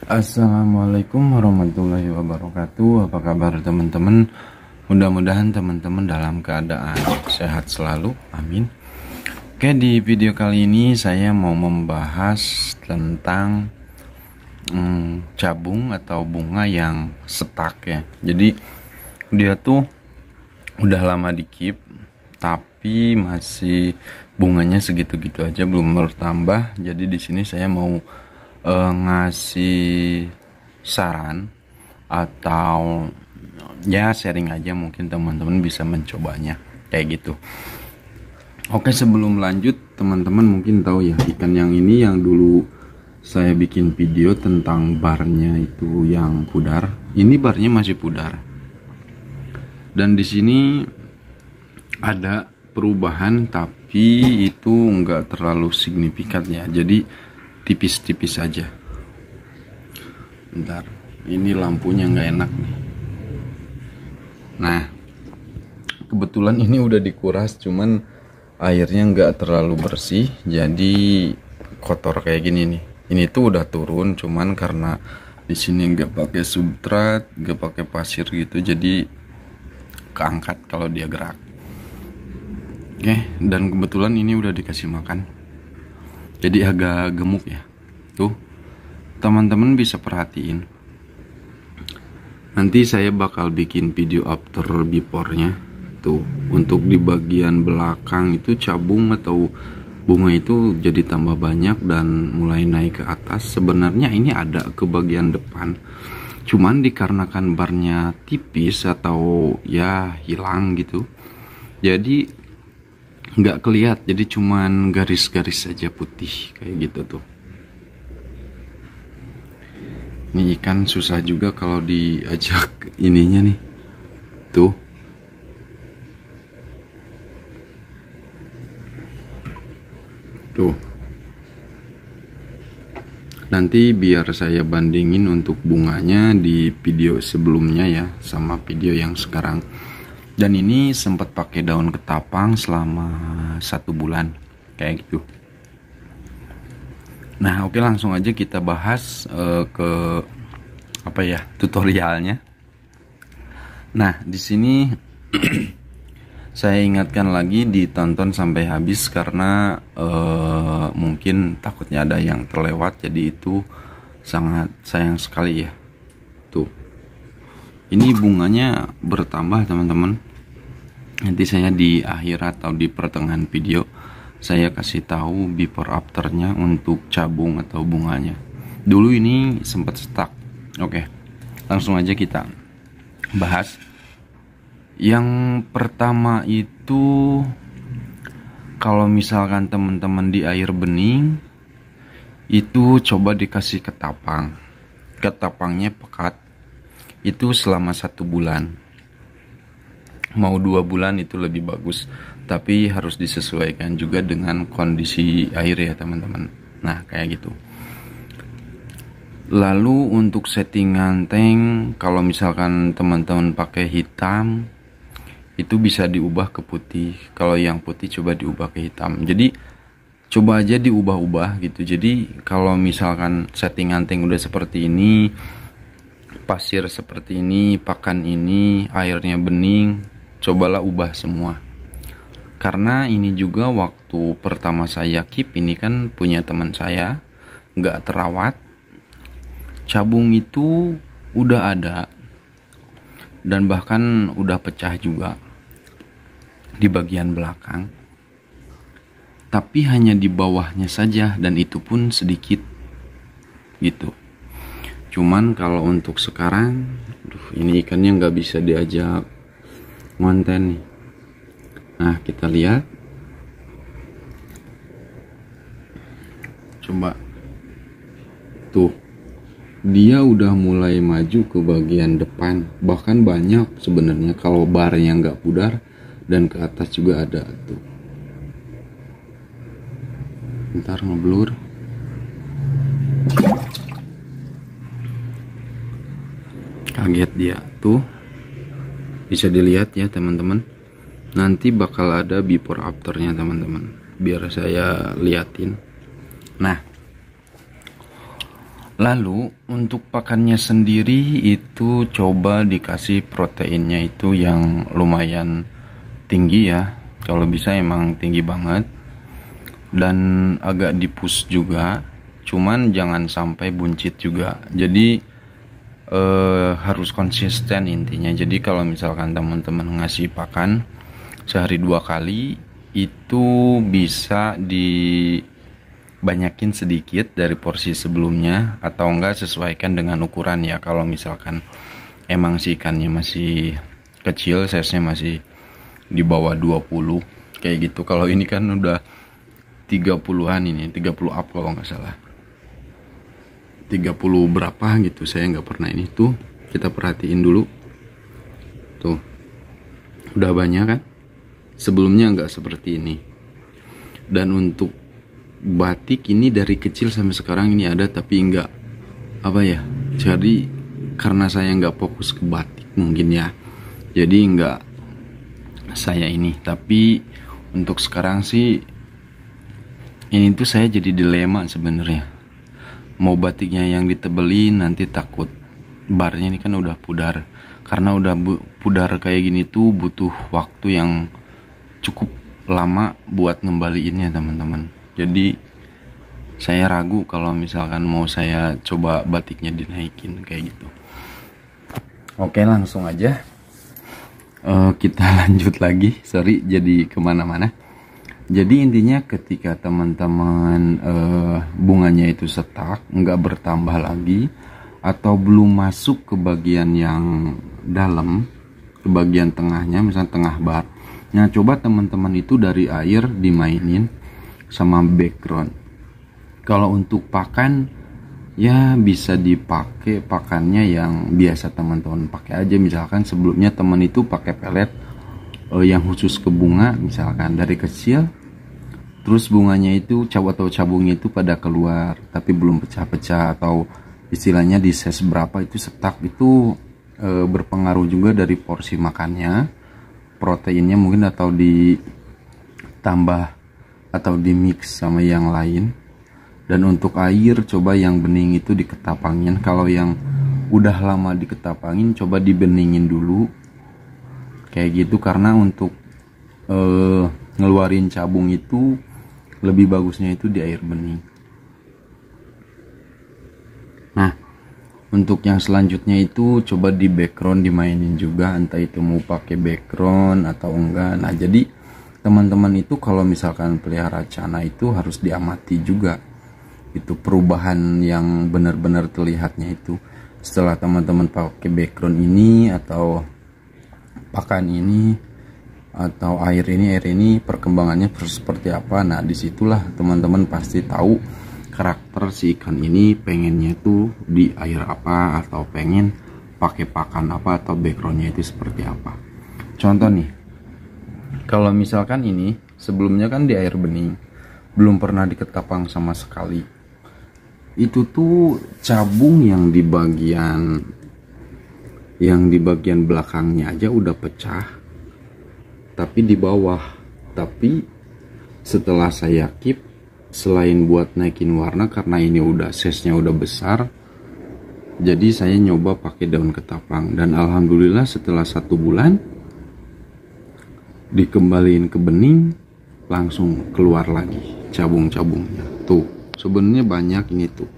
Assalamualaikum warahmatullahi wabarakatuh. Apa kabar teman-teman? Mudah-mudahan teman-teman dalam keadaan sehat selalu. Amin. Oke, di video kali ini saya mau membahas tentang cabung atau bunga yang stuck ya. Jadi dia tuh udah lama di keep, tapi masih bunganya segitu-gitu aja, belum bertambah. Jadi di sini saya mau ngasih saran atau ya sharing aja, mungkin teman-teman bisa mencobanya kayak gitu. Oke, sebelum lanjut teman-teman mungkin tahu ya, ikan yang ini yang dulu saya bikin video tentang barnya itu yang pudar. Ini barnya masih pudar. Dan di sini ada perubahan, tapi itu enggak terlalu signifikan ya. Jadi tipis-tipis aja. Bentar, ini lampunya nggak enak nih. Nah, kebetulan ini udah dikuras, cuman airnya nggak terlalu bersih, jadi kotor kayak gini nih. Ini tuh udah turun, cuman karena di sini nggak pakai substrat, nggak pakai pasir gitu, jadi keangkat kalau dia gerak. Oke, dan kebetulan ini udah dikasih makan, jadi agak gemuk ya. Tuh, teman-teman bisa perhatiin. Nanti saya bakal bikin video after before-nya. Tuh, untuk di bagian belakang itu cabung atau bunga itu jadi tambah banyak dan mulai naik ke atas. Sebenarnya ini ada ke bagian depan, cuman dikarenakan barnya tipis atau ya hilang gitu, jadi nggak kelihat, jadi cuman garis-garis saja putih kayak gitu tuh. Ini ikan susah juga kalau diajak ininya nih. Tuh. Tuh. Nanti biar saya bandingin untuk bunganya di video sebelumnya ya sama video yang sekarang. Dan ini sempat pakai daun ketapang selama 1 bulan kayak gitu. Nah, oke, langsung aja kita bahas ke apa ya, tutorialnya. Nah, di sini saya ingatkan lagi ditonton sampai habis karena mungkin takutnya ada yang terlewat, jadi itu sangat sayang sekali ya. Tuh. Ini bunganya bertambah teman-teman. Nanti saya di akhir atau di pertengahan video saya kasih tahu before afternya untuk cabung atau bunganya. Dulu ini sempat stuck. Oke, langsung aja kita bahas. Yang pertama itu, kalau misalkan teman-teman di air bening itu coba dikasih ketapang. Ketapangnya pekat. Itu selama 1 bulan. Mau 2 bulan itu lebih bagus, tapi harus disesuaikan juga dengan kondisi air ya teman-teman. Nah, kayak gitu. Lalu untuk settingan tank, kalau misalkan teman-teman pakai hitam, itu bisa diubah ke putih. Kalau yang putih coba diubah ke hitam. Jadi coba aja diubah-ubah gitu. Jadi kalau misalkan settingan tank udah seperti ini, pasir seperti ini, pakan ini, airnya bening, cobalah ubah semua. Karena ini juga waktu pertama saya keep ini kan punya teman saya, nggak terawat. Cabung itu udah ada dan bahkan udah pecah juga di bagian belakang, tapi hanya di bawahnya saja, dan itu pun sedikit gitu. Cuman kalau untuk sekarang, ini ikannya nggak bisa diajak konten nih. Nah, kita lihat. Coba. Tuh. Dia udah mulai maju ke bagian depan. Bahkan banyak sebenarnya kalau barnya nggak pudar, dan ke atas juga ada tuh. Bentar, ngeblur. Kaget dia tuh, bisa dilihat ya teman-teman. Nanti bakal ada before afternya teman-teman, biar saya liatin. Nah, Lalu untuk pakannya sendiri itu coba dikasih proteinnya itu yang lumayan tinggi ya, kalau bisa emang tinggi banget, dan agak dipus juga, cuman jangan sampai buncit juga. Jadi harus konsisten intinya. Jadi kalau misalkan teman-teman ngasih pakan sehari 2 kali, itu bisa dibanyakin sedikit dari porsi sebelumnya, atau enggak sesuaikan dengan ukuran ya. Kalau misalkan emang si ikannya masih kecil, size-nya masih di bawah 20 kayak gitu. Kalau ini kan udah 30-an, ini 30 up kalau nggak salah, 30 berapa gitu, saya nggak pernah ini. Tuh kita perhatiin dulu, tuh udah banyak kan, sebelumnya nggak seperti ini. Dan untuk batik ini dari kecil sampai sekarang ini ada, tapi nggak apa ya, jadi karena saya nggak fokus ke batik mungkin ya, jadi nggak saya ini. Tapi untuk sekarang sih ini tuh saya jadi dilema sebenarnya, mau batiknya yang ditebelin, nanti takut barnya ini kan udah pudar. Karena udah pudar kayak gini tuh butuh waktu yang cukup lama buat ngembaliinnya teman-teman. Jadi saya ragu kalau misalkan mau saya coba batiknya dinaikin kayak gitu. Oke, langsung aja kita lanjut lagi. Sorry jadi kemana-mana. Jadi intinya ketika teman-teman bunganya itu setak, nggak bertambah lagi, atau belum masuk ke bagian yang dalam, ke bagian tengahnya, misalnya tengah bar. Nah, coba teman-teman itu dari air dimainin sama background. Kalau untuk pakan ya bisa dipakai pakannya yang biasa teman-teman pakai aja. Misalkan sebelumnya teman itu pakai pelet yang khusus ke bunga, misalkan dari kecil, terus bunganya itu atau cabungnya itu pada keluar tapi belum pecah-pecah, atau istilahnya di size berapa itu setak, itu berpengaruh juga dari porsi makannya, proteinnya mungkin, atau ditambah atau di mix sama yang lain. Dan untuk air, coba yang bening itu diketapangin. Kalau yang udah lama diketapangin, coba dibeningin dulu kayak gitu, karena untuk ngeluarin cabung itu lebih bagusnya itu di air bening. Nah, untuk yang selanjutnya itu coba di background dimainin juga, entah itu mau pakai background atau enggak. Nah, jadi teman-teman itu kalau misalkan pelihara cana itu harus diamati juga itu perubahan yang benar-benar terlihatnya itu setelah teman-teman pakai background ini atau pakan ini atau air ini perkembangannya seperti apa. Nah, disitulah teman-teman pasti tahu karakter si ikan ini pengennya itu di air apa, atau pengen pakai pakan apa, atau backgroundnya itu seperti apa. Contoh nih, kalau misalkan ini sebelumnya kan di air bening, belum pernah diketapang sama sekali, itu tuh cabung yang di bagian belakangnya aja udah pecah, tapi di bawah. Tapi setelah saya keep, selain buat naikin warna, karena ini udah size-nya udah besar, jadi saya nyoba pakai daun ketapang, dan alhamdulillah setelah 1 bulan dikembaliin ke bening, langsung keluar lagi cabung-cabungnya. Tuh sebenarnya banyak ini tuh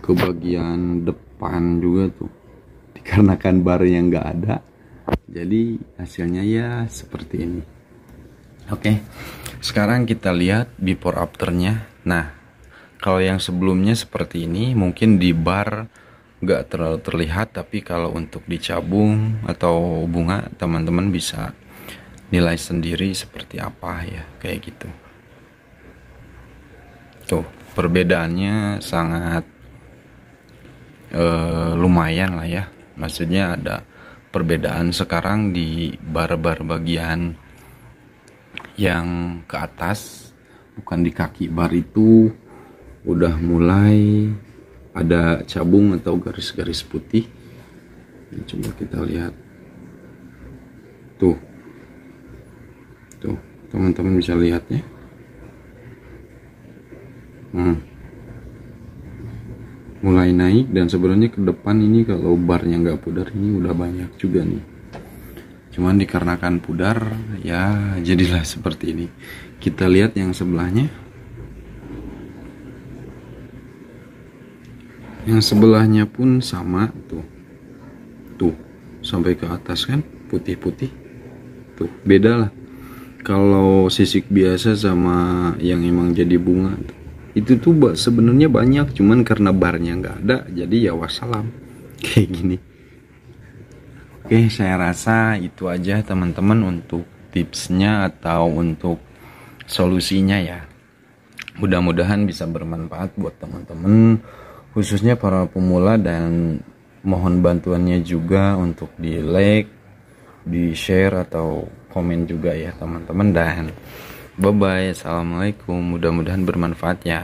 ke bagian depan juga tuh, dikarenakan bar yang nggak ada, jadi hasilnya ya seperti ini. Oke, sekarang kita lihat before afternya. Nah, kalau yang sebelumnya seperti ini mungkin di bar nggak terlalu terlihat, tapi kalau untuk di cabung atau bunga, teman-teman bisa nilai sendiri seperti apa ya, kayak gitu. Tuh perbedaannya sangat lumayan lah ya, maksudnya ada perbedaan. Sekarang di bar-bar bagian yang ke atas, bukan di kaki bar, itu udah mulai ada cabung atau garis-garis putih. Ini coba kita lihat tuh teman-teman bisa lihat ya. mulai naik, dan sebenarnya ke depan ini kalau barnya nggak pudar ini udah banyak juga nih. Cuman dikarenakan pudar ya jadilah seperti ini. Kita lihat yang sebelahnya. Yang sebelahnya pun sama tuh. Tuh, sampai ke atas kan putih-putih. Tuh, beda lah. Kalau sisik biasa sama yang emang jadi bunga tuh, itu tuh sebenarnya banyak, cuman karena barnya nggak ada jadi ya wassalam kayak gini. Oke, saya rasa itu aja teman-teman untuk tipsnya atau untuk solusinya ya. Mudah-mudahan bisa bermanfaat buat teman-teman, khususnya para pemula, dan mohon bantuannya juga untuk di like, di share atau komen juga ya teman-teman. Dan bye bye, assalamualaikum, mudah-mudahan bermanfaat ya.